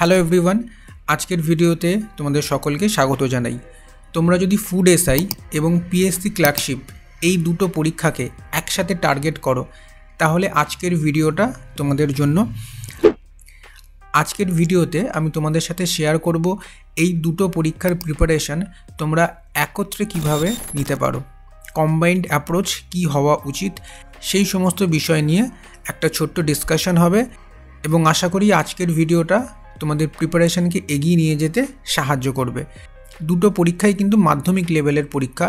Hello everyone, আজকের ভিডিওতে তোমাদের সকলকে স্বাগত জানাই। তোমরা যদি ফুড এসআই এবং পিএসসি ক্লার্কশিপ এই দুটো পরীক্ষাকে একসাথে টার্গেট করো তাহলে আজকের ভিডিওটা তোমাদের জন্য। আজকের ভিডিওতে আমি তোমাদের সাথে শেয়ার করব এই দুটো পরীক্ষার প্রিপারেশন তোমরা একত্রে কিভাবে নিতে পারো, কম্বাইন্ড অ্যাপ্রোচ কি হওয়া উচিত, সেই সমস্ত বিষয় নিয়ে একটা ছোট্ট ডিসকাশন হবে এবং আশা করি আজকের ভিডিওটা তোমাদের প্রিপারেশনকে এগিয়ে নিয়ে যেতে সাহায্য করবে। দুটো পরীক্ষাই কিন্তু মাধ্যমিক লেভেলের পরীক্ষা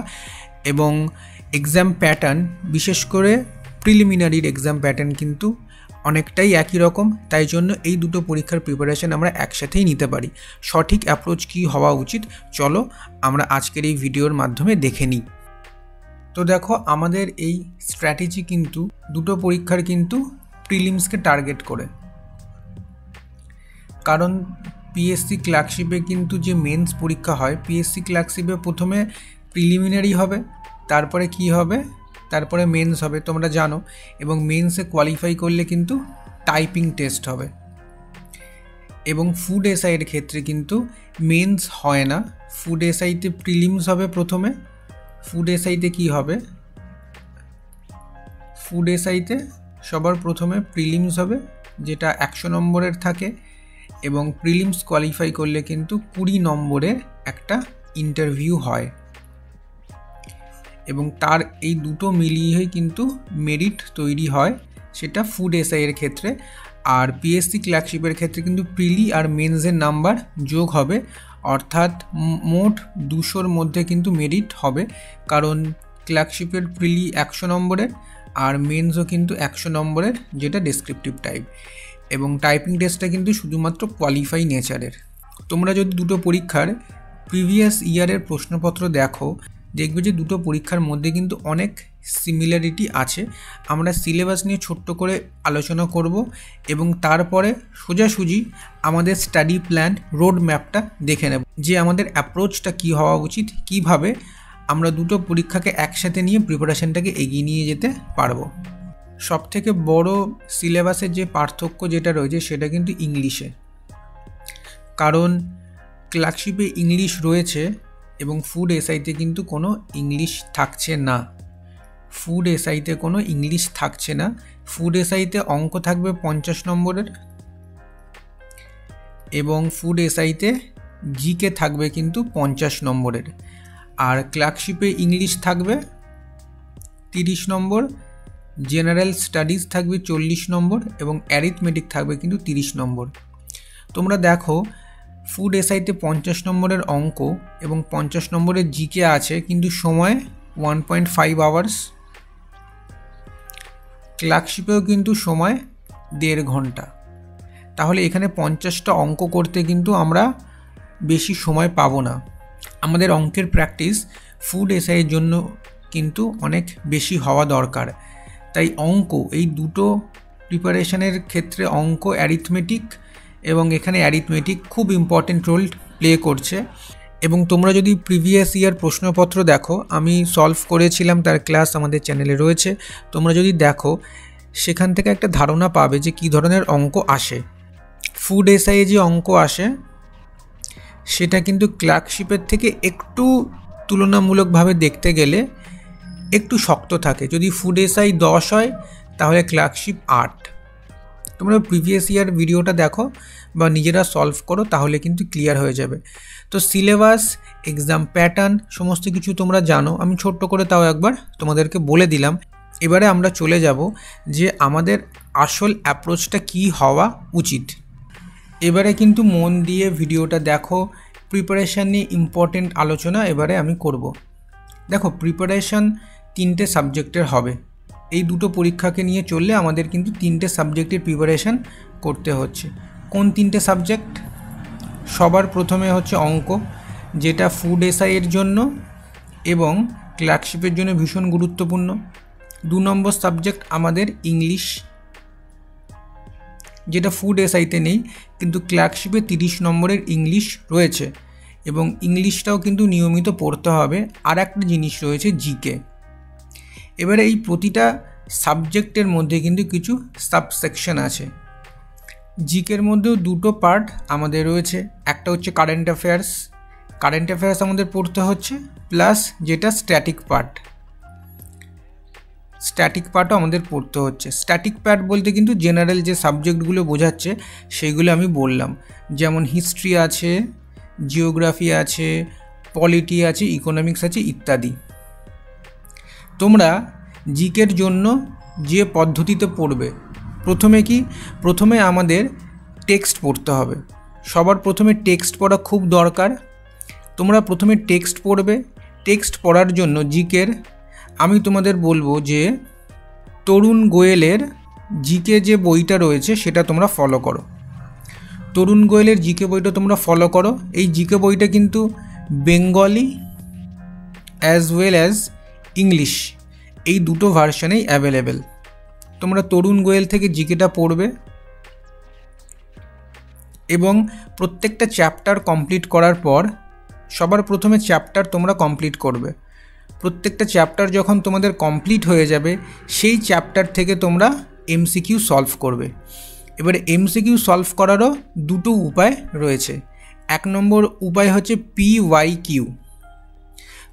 এবং এক্সাম প্যাটার্ন, বিশেষ করে প্রিলিমিনারির এক্সাম প্যাটার্ন কিন্তু অনেকটাই একই রকম। তাই জন্য এই দুটো পরীক্ষার প্রিপারেশন আমরা একসাথেই নিতে পারি। সঠিক অ্যাপ্রোচ কী হওয়া উচিত চলো আমরা আজকের এই ভিডিওর মাধ্যমে দেখে নিই। তো দেখো, আমাদের এই স্ট্র্যাটেজি কিন্তু দুটো পরীক্ষার কিন্তু প্রিলিমসকে টার্গেট করে, কারণ পিএসসি ক্লার্কশিপে কিন্তু যে মেন্স পরীক্ষা হয়, পিএসসি ক্লার্কশিপে প্রথমে প্রিলিমিনারি হবে, তারপরে কি হবে, তারপরে মেন্স হবে তোমরা জানো, এবং মেন্সে কোয়ালিফাই করলে কিন্তু টাইপিং টেস্ট হবে। এবং ফুড এসআইয়ের ক্ষেত্রে কিন্তু মেন্স হয় না, ফুড এসআইতে প্রিলিমস হবে প্রথমে। ফুড এসআইতে কি হবে, ফুড এসআইতে সবার প্রথমে প্রিলিমস হবে, যেটা 100 নম্বরের থাকে, এবং প্রিলিমস কোয়ালিফাই করলে কিন্তু 20 নম্বরের একটা ইন্টারভিউ হয়, এবং তার এই দুটো মিলিয়ে কিন্তু মেরিট তৈরি হয়, সেটা ফুড এসআইয়ের ক্ষেত্রে। আর পিএসসি ক্লার্কশিপের ক্ষেত্রে কিন্তু প্রিলি আর মেন্সের নাম্বার যোগ হবে, অর্থাৎ মোট 200-র মধ্যে কিন্তু মেরিট হবে, কারণ ক্লার্কশিপের প্রিলি 100 নম্বরের আর মেন্সও কিন্তু 100 নম্বরের, যেটা ডেসক্রিপটিভ টাইপ, এবং টাইপিং টেস্টটা কিন্তু শুধুমাত্র কোয়ালিফাই নেচারের। তোমরা যদি দুটো পরীক্ষার প্রিভিয়াস ইয়ারের প্রশ্নপত্র দেখো, দেখবে যে দুটো পরীক্ষার মধ্যে কিন্তু অনেক সিমিলারিটি আছে। আমরা সিলেবাস নিয়ে ছোট্ট করে আলোচনা করব এবং তারপরে সোজাসুজি আমাদের স্টাডি প্ল্যান, রোড ম্যাপটা দেখে নেব যে আমাদের অ্যাপ্রোচটা কী হওয়া উচিত, কিভাবে আমরা দুটো পরীক্ষাকে একসাথে নিয়ে প্রিপারেশনটাকে এগিয়ে নিয়ে যেতে পারবো। সবথেকে বড় সিলেবাসের যে পার্থক্য যেটা রয়েছে সেটা কিন্তু ইংলিশে, কারণ ক্লার্কশিপে ইংলিশ রয়েছে এবং ফুড এসআইতে কিন্তু কোনো ইংলিশ থাকছে না। ফুড এসআইতে কোনো ইংলিশ থাকছে না। ফুড এসআইতে অঙ্ক থাকবে 50 নম্বরের, এবং ফুড এসআইতে জিকে থাকবে কিন্তু 50 নম্বরের, আর ক্লার্কশিপে ইংলিশ থাকবে 30 নম্বর, জেনারেল স্টাডিজ থাকবে 40 নম্বর, এবং অ্যারিথমেটিক থাকবে কিন্তু 30 নম্বর। তোমরা দেখো, ফুড এসআইতে 50 নম্বরের অঙ্ক এবং 50 নম্বরের জিকে আছে, কিন্তু সময় 1.5 আওয়ার্স। ক্লার্কশিপেও কিন্তু সময় 1.5 ঘন্টা। তাহলে এখানে 50টা অঙ্ক করতে কিন্তু আমরা বেশি সময় পাবো না। আমাদের অঙ্কের প্র্যাকটিস ফুড এসআইয়ের জন্য কিন্তু অনেক বেশি হওয়া দরকার। তাই অঙ্ক, এই দুটো প্রিপারেশনের ক্ষেত্রে অঙ্ক, অ্যারিথমেটিক, এবং এখানে অ্যারিথমেটিক খুব ইম্পর্টেন্ট রোল প্লে করছে। এবং তোমরা যদি প্রিভিয়াস ইয়ার প্রশ্নপত্র দেখো, আমি সলভ করেছিলাম, তার ক্লাস আমাদের চ্যানেলে রয়েছে, তোমরা যদি দেখো সেখান থেকে একটা ধারণা পাবে যে কী ধরনের অঙ্ক আসে। ফুড এসআইয়ে যে অঙ্ক আসে সেটা কিন্তু ক্লার্কশিপের থেকে একটু তুলনামূলকভাবে দেখতে গেলে একটু শক্ত থাকে। যদি ফুড এসআই 10 হয় তাহলে ক্লার্কশিপ 8। তোমরা প্রিভিয়াস ইয়ার ভিডিওটা দেখো বা নিজেরা সলভ করো, তাহলে কিন্তু ক্লিয়ার হয়ে যাবে। তো সিলেবাস, এক্সাম প্যাটার্ন সমস্ত কিছু তোমরা জানো, আমি ছোট্ট করে তাও একবার তোমাদেরকে বলে দিলাম। এবারে আমরা চলে যাব যে আমাদের আসল অ্যাপ্রোচটা কী হওয়া উচিত। এবারে কিন্তু মন দিয়ে ভিডিওটা দেখো, প্রিপারেশান নিয়ে ইম্পর্টেন্ট আলোচনা এবারে আমি করব। দেখো, প্রিপারেশান 3টে সাবজেক্টের হবে। এই দুটো পরীক্ষাকে নিয়ে চললে আমাদের কিন্তু 3টে সাবজেক্টের প্রিপারেশান করতে হচ্ছে। কোন 3টে সাবজেক্ট? সবার প্রথমে হচ্ছে অঙ্ক, যেটা ফুড এসআইয়ের জন্য এবং ক্লার্কশিপের জন্য ভীষণ গুরুত্বপূর্ণ। 2 নম্বর সাবজেক্ট আমাদের ইংলিশ, যেটা ফুড এসআইতে নেই, কিন্তু ক্লার্কশিপে 30 নম্বরের ইংলিশ রয়েছে, এবং ইংলিশটাও কিন্তু নিয়মিত পড়তে হবে। আর একটা জিনিস রয়েছে জিকে। এবারে এই প্রতিটা সাবজেক্টের মধ্যে কিন্তু কিছু সাবসেকশন আছে। জিকের মধ্যেও দুটো পার্ট আমাদের রয়েছে, একটা হচ্ছে কারেন্ট অ্যাফেয়ার্স আমাদের পড়তে হচ্ছে, প্লাস যেটা স্ট্যাটিক পার্টও আমাদের পড়তে হচ্ছে। স্ট্যাটিক পার্ট বলতে কিন্তু জেনারেল যে সাবজেক্টগুলো বোঝাচ্ছে সেইগুলো আমি বললাম, যেমন হিস্ট্রি আছে, জিওগ্রাফি আছে, পলিটি আছে, ইকোনমিক্স আছে ইত্যাদি। তোমরা জিকের জন্য যে পদ্ধতিতে পড়বে, প্রথমে আমাদের টেক্সট পড়তে হবে। সবার প্রথমে টেক্সট পড়া খুব দরকার। তোমরা প্রথমে টেক্সট পড়বে। টেক্সট পড়ার জন্য জিকের আমি তোমাদের বলবো যে তরুণ গোয়েলের জিকে যে বইটা রয়েছে সেটা তোমরা ফলো করো। তরুণ গোয়েলের জিকে বইটা তোমরা ফলো করো। এই জিকে বইটা কিন্তু Bengali as well as English এই দুটো ভার্সনেই অ্যাভেলেবেল। তোমরা তরুণ গোয়েল থেকে জিকেটা পড়বে এবং প্রত্যেকটা চ্যাপ্টার কমপ্লিট করার পর সবার প্রথমে চ্যাপ্টার তোমরা কমপ্লিট করবে। প্রত্যেকটা চ্যাপ্টার যখন তোমাদের কমপ্লিট হয়ে যাবে সেই চ্যাপ্টার থেকে তোমরা এমসিকিউ সলভ করবে। এবারে এমসিকিউ সলভ করারও দুটো উপায় রয়েছে। এক নম্বর উপায় হচ্ছে PYQ।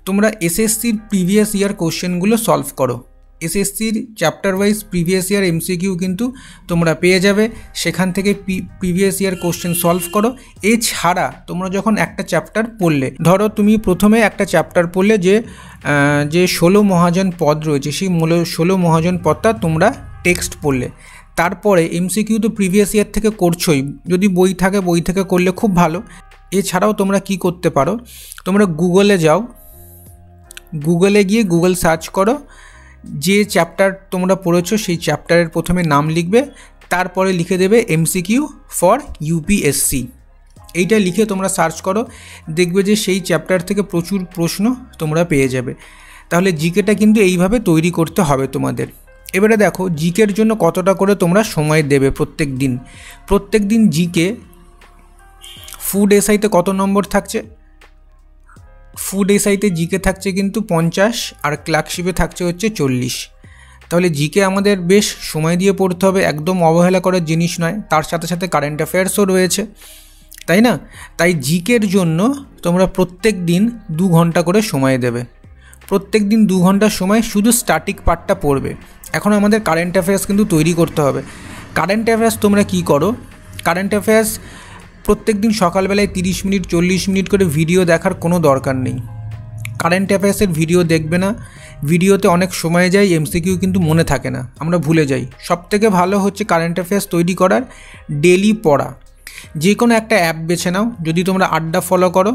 তোমরা এসএসসির প্রিভিয়াস ইয়ার কোশ্চেনগুলো সলভ করো। এসএসসির chapter wise previous year MCQ কিন্তু তোমরা পেয়ে যাবে, সেখান থেকে প্রিভিয়াস ইয়ার কোশ্চেন সলভ করো। এছাড়া তোমরা যখন একটা চ্যাপ্টার পড়লে, ধরো তুমি প্রথমে একটা চ্যাপ্টার পড়লে যে 16 মহাজন পদ রয়েছে, সেই 16 মহাজন পদটা তোমরা টেক্সট পড়লে, তারপরে এমসিকিউ তো প্রিভিয়াস ইয়ার থেকে করছোই, যদি বই থাকে বই থেকে করলে খুব ভালো। এছাড়াও তোমরা কি করতে পারো, তোমরা গুগলে যাও, গুগলে গিয়ে গুগল সার্চ করো, যে চ্যাপ্টার তোমরা পড়েছো সেই চ্যাপ্টারের প্রথমে নাম লিখবে, তারপরে লিখে দেবে এমসিকিউ ফর ইউপিএসসি। এইটা লিখে তোমরা সার্চ করো, দেখবে যে সেই চ্যাপ্টার থেকে প্রচুর প্রশ্ন তোমরা পেয়ে যাবে। তাহলে জিকেটা কিন্তু এইভাবে তৈরি করতে হবে তোমাদের। এবারে দেখো জিকের জন্য কতটা করে তোমরা সময় দেবে প্রত্যেক দিন জিকে। ফুড এসআইতে কত নম্বর থাকছে? ফুড এসআইতে জিকে থাকছে কিন্তু 50 আর ক্লার্কশিপে থাকছে হচ্ছে 40। তাহলে জিকে আমাদের বেশ সময় দিয়ে পড়তে হবে, একদম অবহেলা করার জিনিস নয়। তার সাথে সাথে কারেন্ট অ্যাফেয়ার্সও রয়েছে, তাই না? তাই জিকের জন্য তোমরা প্রত্যেক দিন 2 ঘন্টা করে সময় দেবে। প্রত্যেক দিন 2 ঘন্টা সময় শুধু স্ট্যাটিক পার্টটা পড়বে। এখন আমাদের কারেন্ট অ্যাফেয়ার্স কিন্তু তৈরি করতে হবে। কারেন্ট অ্যাফেয়ার্স তোমরা কি করো, কারেন্ট অ্যাফেয়ার্স প্রত্যেক দিন সকালবেলায় 30 মিনিট 40 মিনিট করে ভিডিও দেখার কোনো দরকার নেই। কারেন্ট অ্যাফেয়ার্সের ভিডিও দেখবে না, ভিডিওতে অনেক সময় যায়, এমসিকিউ কিন্তু মনে থাকে না, আমরা ভুলে যাই। সবথেকে ভালো হচ্ছে কারেন্ট অ্যাফেয়ার্স তৈরি করার ডেলি পড়া। যে কোনো একটা অ্যাপ বেছে নাও, যদি তোমরা আড্ডা ফলো করো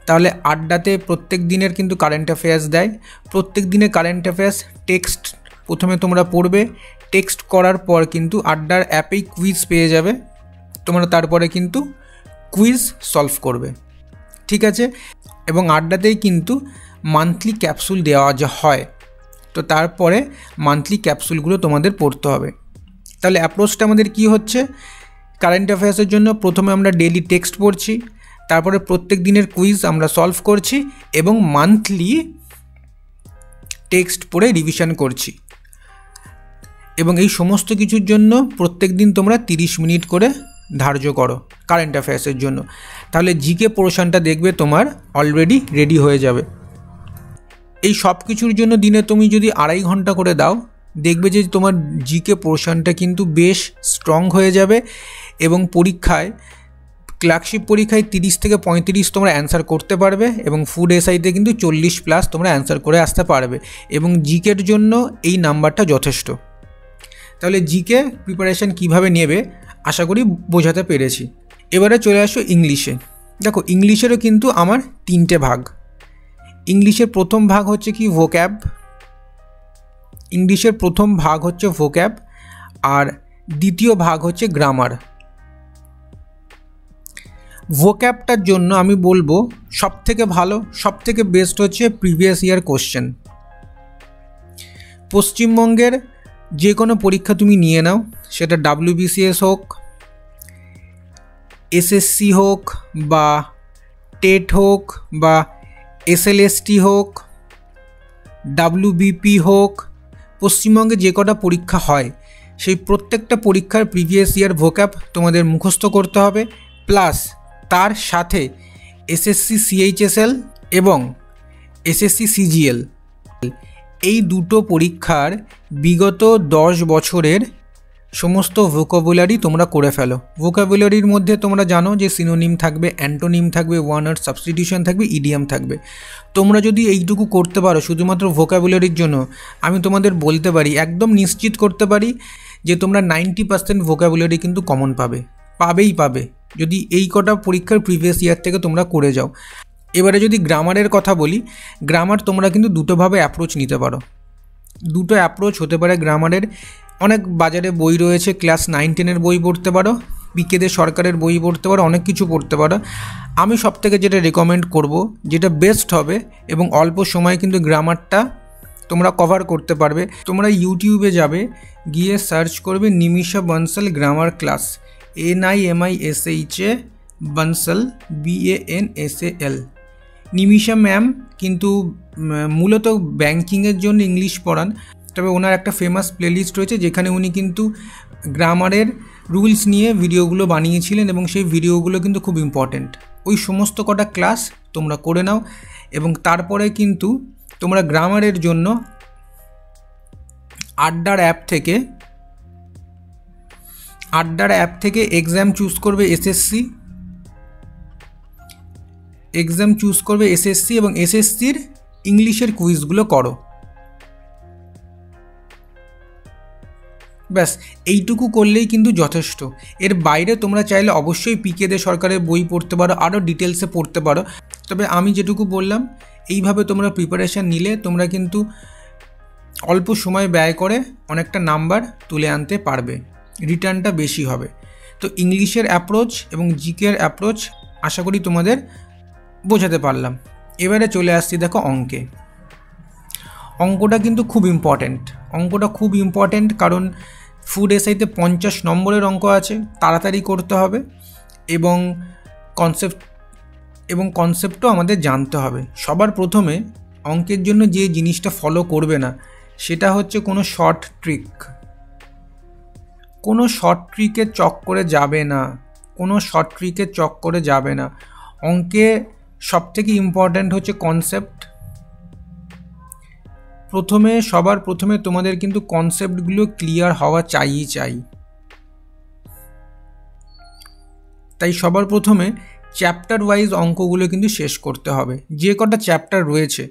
তাহলে আড্ডাতে প্রত্যেক দিনের কিন্তু কারেন্ট অ্যাফেয়ার্স দেয়। প্রত্যেক দিনের কারেন্ট অ্যাফেয়ার্স টেক্সট প্রথমে তোমরা পড়বে, টেক্সট করার পর কিন্তু আড্ডার অ্যাপেই কুইজ পেয়ে যাবে, তোমরা তারপরে কিন্তু কুইজ সলভ করবে, ঠিক আছে? এবং আড্ডাতেই কিন্তু মান্থলি ক্যাপসুল দেওয়া যা হয়, তো তারপরে মান্থলি ক্যাপসুলগুলো তোমাদের পড়তে হবে। তাহলে অ্যাপ্রোচটা আমাদের কি হচ্ছে, কারেন্ট অ্যাফেয়ার্সের জন্য প্রথমে আমরা ডেইলি টেক্সট পড়ছি, তারপরে প্রত্যেক দিনের কুইজ আমরা সলভ করছি এবং মান্থলি টেক্সট পড়ে রিভিশন করছি। এবং এই সমস্ত কিছুর জন্য প্রত্যেক দিন তোমরা 30 মিনিট করে ধার্য করো কারেন্ট অ্যাফেয়ার্সের জন্য। তাহলে জিকে পোর্শনটা দেখবে তোমার অলরেডি রেডি হয়ে যাবে। এই সব কিছুর জন্য দিনে তুমি যদি 2.5 ঘন্টা করে দাও, দেখবে যে তোমার জিকে পোর্শনটা কিন্তু বেশ স্ট্রং হয়ে যাবে এবং ক্লার্কশিপ পরীক্ষায় 30 থেকে 35 তোমরা অ্যান্সার করতে পারবে এবং ফুড এসআইতে কিন্তু 40+ তোমরা অ্যান্সার করে আসতে পারবে এবং জিকের জন্য এই নাম্বারটা যথেষ্ট। তাহলে জিকে প্রিপারেশন কিভাবে নেবে আশা করি বোঝাতে পেরেছি। এবারে চলে আসো ইংলিশে। দেখো ইংলিশেরও কিন্তু আমার 3টে ভাগ। ইংলিশের প্রথম ভাগ হচ্ছে কি ভোক্যাব, ইংলিশের প্রথম ভাগ হচ্ছে ভোক্যাব আর দ্বিতীয় ভাগ হচ্ছে গ্রামার। ভোক্যাবটার জন্য আমি বলবো সবথেকে ভালো সবথেকে বেস্ট হচ্ছে প্রিভিয়াস ইয়ার কোশ্চেন। পশ্চিমবঙ্গের যে কোনো পরীক্ষা তুমি নিয়ে নাও, সেটা WBCS হোক, SSC হোক বা টেট হোক বা SLST হোক, WBP হোক, পশ্চিমবঙ্গে যে কটা পরীক্ষা হয় সেই প্রত্যেকটা পরীক্ষার প্রিভিয়াস ইয়ার ভোক্যাব তোমাদের মুখস্থ করতে হবে, প্লাস তার সাথে এসএসসি সিএইচএসএল এবং এসএসসি সিজিএল এই দুটো পরীক্ষার বিগত 10 বছরের সমস্ত ভোকাবুলারি তোমরা করে ফেলো। ভোকাবুলারির মধ্যে তোমরা জানো যে সিনোনিম থাকবে, অ্যান্টোনিম থাকবে, ওয়ান ওয়ার্ড সাবস্টিটিউশন থাকবে, ইডিয়াম থাকবে। তোমরা যদি এইটুকু করতে পারো শুধুমাত্র ভোকাবুলারির জন্য, আমি তোমাদের বলতে পারি, একদম নিশ্চিত করতে পারি যে তোমরা 90% ভোকাবুলারি কিন্তু কমন পাবে যদি এই কটা পরীক্ষার প্রিভিয়াস ইয়ার থেকে তোমরা করে যাও। এবারে যদি গ্রামারের কথা বলি, গ্রামার তোমরা কিন্তু দুটোভাবে অ্যাপ্রোচ নিতে পারো। দুটো অ্যাপ্রোচ হতে পারে গ্রামারের। অনেক বাজারে বই রয়েছে, ক্লাস 9-10 বই পড়তে পারো, পিকে সরকারের বই পড়তে পারো, অনেক কিছু পড়তে পারো। আমি সবথেকে যেটা রেকমেন্ড করব, যেটা বেস্ট হবে এবং অল্প সময়ে কিন্তু গ্রামারটা তোমরা কভার করতে পারবে, তোমরা ইউটিউবে যাবে, গিয়ে সার্চ করবে Nimisha Bansal grammar class, NIMISHA Bansal BANSAL। Nimisha ma'am কিন্তু মূলত ব্যাংকিংয়ের জন্য ইংলিশ পড়ান, তবে ওনার একটা ফেমাস প্লেলিস্ট রয়েছে যেখানে উনি কিন্তু গ্রামারের রুলস নিয়ে ভিডিওগুলো বানিয়েছিলেন এবং সেই ভিডিওগুলো কিন্তু খুব ইম্পর্ট্যান্ট। ওই সমস্ত কটা ক্লাস তোমরা করে নাও এবং তারপরে কিন্তু তোমরা গ্রামারের জন্য আড্ডার অ্যাপ থেকে এক্সাম চুজ করবে এসএসসি এবং এসএসসির ইংলিশের কুইজগুলো করো। ব্যাস এইটুকু করলেই কিন্তু যথেষ্ট। এর বাইরে তোমরা চাইলে অবশ্যই পিকে সরকারের বই পড়তে পারো, আরও ডিটেলসে পড়তে পারো, তবে আমি যেটুকু বললাম এইভাবে তোমরা প্রিপারেশান নিলে তোমরা কিন্তু অল্প সময় ব্যয় করে অনেকটা নাম্বার তুলে আনতে পারবে, রিটার্নটা বেশি হবে। তো ইংলিশের অ্যাপ্রোচ এবং জিকের অ্যাপ্রোচ আশা করি তোমাদের বোঝাতে পারলাম। এবারে চলে আসছি দেখো অঙ্কে। অঙ্কটা কিন্তু খুব ইম্পর্ট্যান্ট, কারণ ফুড এসআইতে 50 নম্বরের অঙ্ক আছে, তাড়াতাড়ি করতে হবে এবং কনসেপ্টও আমাদের জানতে হবে। সবার প্রথমে অঙ্কের জন্য যে জিনিসটা ফলো করবে না সেটা হচ্ছে কোনো শর্ট ট্রিকের চক্করে যাবে না। অঙ্কে সবথেকে ইম্পর্ট্যান্ট হচ্ছে কনসেপ্ট। সবার প্রথমে তোমাদের কিন্তু কনসেপ্টগুলো ক্লিয়ার হওয়া চাই। তাই সবার প্রথমে চ্যাপ্টার ওয়াইজ অঙ্কগুলো কিন্তু শেষ করতে হবে। যে কটা চ্যাপ্টার রয়েছে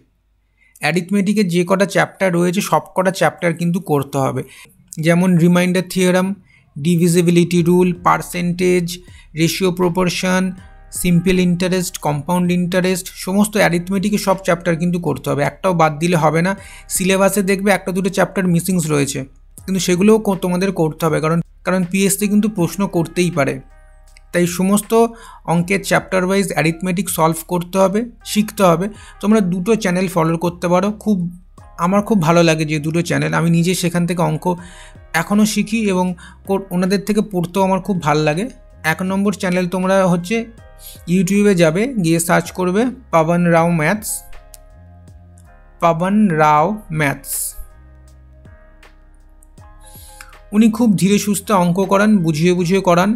অ্যারিথমেটিকের, যে কটা চ্যাপ্টার রয়েছে সব কটা চ্যাপ্টার কিন্তু করতে হবে। যেমন reminder theorem, divisibility rule, percentage, ratio proportion, simple interest, compound interest, সমস্ত অ্যারিথমেটিকের সব চ্যাপ্টার কিন্তু করতে হবে, একটাও বাদ দিলে হবে না। সিলেবাসে দেখবে একটা দুটো চ্যাপ্টার মিসিংস রয়েছে, কিন্তু সেগুলোও তোমাদের করতে হবে, কারণ পিএসসি কিন্তু প্রশ্ন করতেই পারে। তাই সমস্ত অঙ্কের চ্যাপ্টার ওয়াইজ অ্যারিথমেটিক সলভ করতে হবে, শিখতে হবে। তোমরা দুটো চ্যানেল ফলো করতে পারো, আমার খুব ভালো লাগে যে দুটো চ্যানেল, আমি নিজে সেখান থেকে অঙ্ক এখনও শিখি এবং ওনাদের থেকে পড়তেও আমার খুব ভালো লাগে। 1 নম্বর চ্যানেল তোমরা হচ্ছে ইউটিউবে যাবে, গিয়ে সার্চ করবে পাবন রাও ম্যাথস। উনি খুব ধীরে সুস্থে অঙ্ক করান, বুঝিয়ে করান,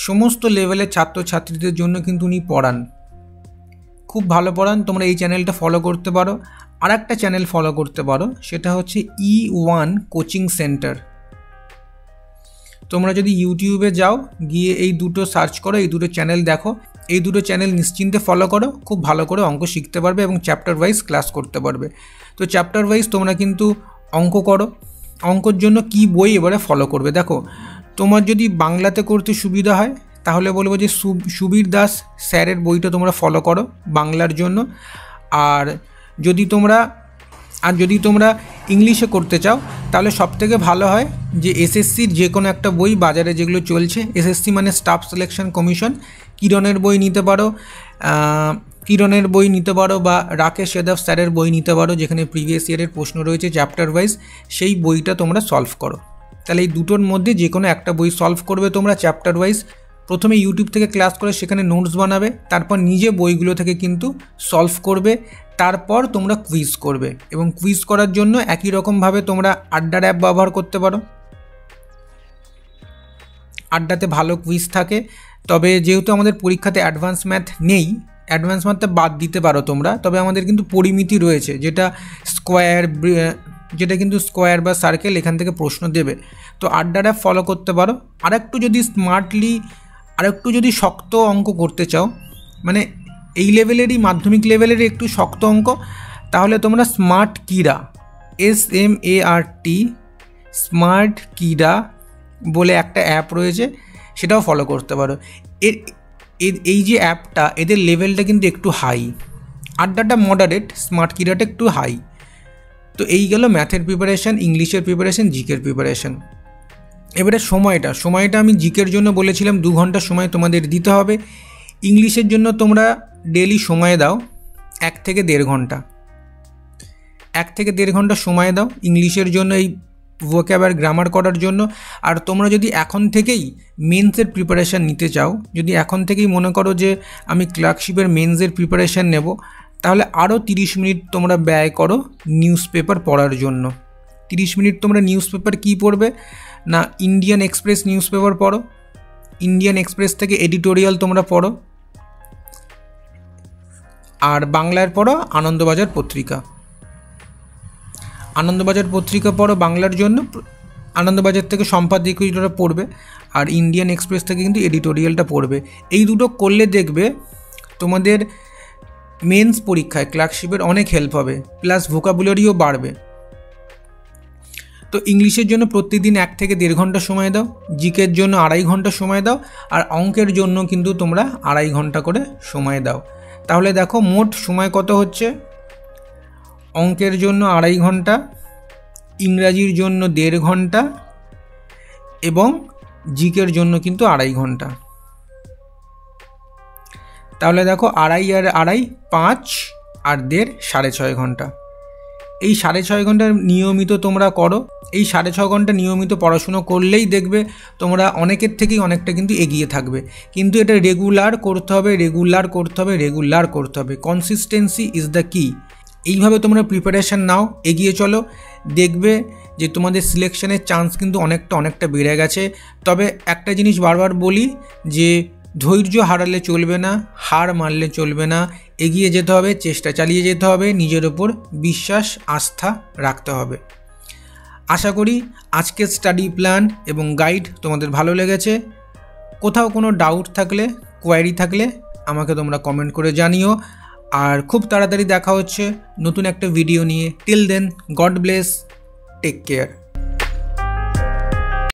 সমস্ত লেভেলের ছাত্রছাত্রীদের জন্য কিন্তু উনি পড়ান, খুব ভালো পড়ান। তোমরা এই চ্যানেলটা ফলো করতে পারো। আর একটা চ্যানেল ফলো করতে পারো, সেটা হচ্ছে E1 কোচিং সেন্টার। তোমরা যদি ইউটিউবে যাও, গিয়ে এই দুটো সার্চ করো, এই দুটো চ্যানেল দেখো, এই দুটো চ্যানেল নিশ্চিন্তে ফলো করো, খুব ভালো করে অঙ্ক শিখতে পারবে এবং চ্যাপ্টার ওয়াইজ ক্লাস করতে পারবে। তো চ্যাপ্টার ওয়াইজ তোমরা কিন্তু অঙ্ক করো। অঙ্কর জন্য কি বই এবারে ফলো করবে দেখো, তোমার যদি বাংলাতে করতে সুবিধা হয় তাহলে বলবো যে সুবীর দাস স্যারের বইটা তোমরা ফলো করো বাংলার জন্য। আর যদি তোমরা ইংলিশে করতে চাও তাহলে সবথেকে ভালো হয় যে এসএসসির যে কোনো একটা বই বাজারে যেগুলো চলছে, এসএসসি মানে স্টাফ সিলেকশন কমিশন, কিরণের বই নিতে পারো বা রাকেশ যাদব স্যারের বই নিতে পারো, যেখানে প্রিভিয়াস ইয়ারের প্রশ্ন রয়েছে চ্যাপ্টার ওয়াইজ, সেই বইটা তোমরা সলভ করো। তাহলে এই দুটোর মধ্যে যে কোনো একটা বই সলভ করবে তোমরা চ্যাপ্টার ওয়াইজ। প্রথমে ইউটিউব থেকে ক্লাস করে সেখানে নোটস বানাবে, তারপর নিজে বইগুলো থেকে কিন্তু সলভ করবে, তারপর তোমরা কুইজ করবে। এবং কুইজ করার জন্য একই রকমভাবে তোমরা আড্ডার অ্যাপ ব্যবহার করতে পারো। আড্ডাতে ভালো কুইজ থাকে, তবে যেহেতু আমাদের পরীক্ষাতে অ্যাডভান্স ম্যাথ নেই, অ্যাডভান্স ম্যাথটা বাদ দিতে পারো তোমরা, তবে আমাদের কিন্তু পরিমিতি রয়েছে, যেটা কিন্তু স্কোয়ার বা সার্কেল এখান থেকে প্রশ্ন দেবে। তো আড্ডাটা ফলো করতে পারো। আরেকটু যদি শক্ত অঙ্ক করতে চাও, মানে এই লেভেলেরই, মাধ্যমিক লেভেলেরই একটু শক্ত অঙ্ক, তাহলে তোমরা স্মার্ট কিরা, SMART স্মার্ট কিরা বলে একটা অ্যাপ রয়েছে, সেটাও ফলো করতে পারো। এই যে অ্যাপটা, এদের লেভেলটা কিন্তু একটু হাই, আড্ডাটা মডারেট, স্মার্ট কিরাটা একটু হাই। তো এই গেল ম্যাথের প্রিপারেশান, ইংলিশের প্রিপারেশান, জিকের প্রিপারেশান। এবারে সময়টা আমি জিকের জন্য বলেছিলাম 2 ঘন্টা সময় তোমাদের দিতে হবে। ইংলিশের জন্য তোমরা ডেলি সময় দাও 1 থেকে 1.5 ঘন্টা, 1 থেকে 1.5 ঘন্টা সময় দাও ইংলিশের জন্য, এই ভোক্যাব আর গ্রামার করার জন্য। আর তোমরা যদি এখন থেকেই মেন্সের প্রিপারেশান নিতে চাও, যদি এখন থেকেই মনে করো যে আমি ক্লার্কশিপের মেন্সের প্রিপারেশান নেব, তাহলে আরও 30 মিনিট তোমরা ব্যয় করো নিউজ পেপার পড়ার জন্য। 30 মিনিট তোমরা নিউজ পেপার কী পড়বে না, ইন্ডিয়ান এক্সপ্রেস নিউজ পেপার পড়ো, ইন্ডিয়ান এক্সপ্রেস থেকে এডিটোরিয়াল তোমরা পড়ো, আর বাংলার পড়ো আনন্দবাজার পত্রিকা। আনন্দবাজার পত্রিকা পড়ো বাংলার জন্য, আনন্দবাজার থেকে সম্পাদকীয়টা পড়বে, আর ইন্ডিয়ান এক্সপ্রেস থেকে কিন্তু এডিটোরিয়ালটা পড়বে। এই দুটো করলে দেখবে তোমাদের মেন্স পরীক্ষায় ক্লার্কশিপের অনেক হেল্প হবে, প্লাস ভোকাবুলারিও বাড়বে। তো ইংলিশের জন্য প্রতিদিন 1 থেকে 1.5 ঘন্টা সময় দাও, জিকের জন্য 2.5 ঘন্টা সময় দাও, আর অঙ্কের জন্য কিন্তু তোমরা 2.5 ঘন্টা করে সময় দাও। তাহলে দেখো মোট সময় কত হচ্ছে, অঙ্কের জন্য 2.5 ঘন্টা, ইংরাজির জন্য 1.5 ঘন্টা, এবং জিকের জন্য কিন্তু 2.5 ঘন্টা। তাহলে দেখো 2.5 আর 2.5 5 আর 1.5 6.5 ঘন্টা। এই 6.5 ঘন্টা নিয়মিত তোমরা করো। এই 6.5 ঘন্টা নিয়মিত পড়াশুনো করলেই দেখবে তোমরা অনেকের থেকেই অনেকটা কিন্তু এগিয়ে থাকবে। কিন্তু এটা রেগুলার করতে হবে। কনসিস্টেন্সি ইজ দ্য কি। এইভাবে তোমরা প্রিপারেশান নাও, এগিয়ে চলো, দেখবে যে তোমাদের সিলেকশনের চান্স কিন্তু অনেকটা বেড়ে গেছে। তবে একটা জিনিস বারবার বলি যে ধৈর্য হারালে চলবে না, হার মানলে চলবে না, এগিয়ে যেতে হবে, চেষ্টা চালিয়ে যেতে হবে, নিজের ওপর বিশ্বাস আস্থা রাখতে হবে। আশা করি আজকের স্টাডি প্ল্যান এবং গাইড তোমাদের ভালো লেগেছে। কোথাও কোনো ডাউট থাকলে, কোয়ারি থাকলে আমাকে তোমরা কমেন্ট করে জানিও। আর খুব তাড়াতাড়ি দেখা হচ্ছে নতুন একটা ভিডিও নিয়ে। Till then, God bless, take care.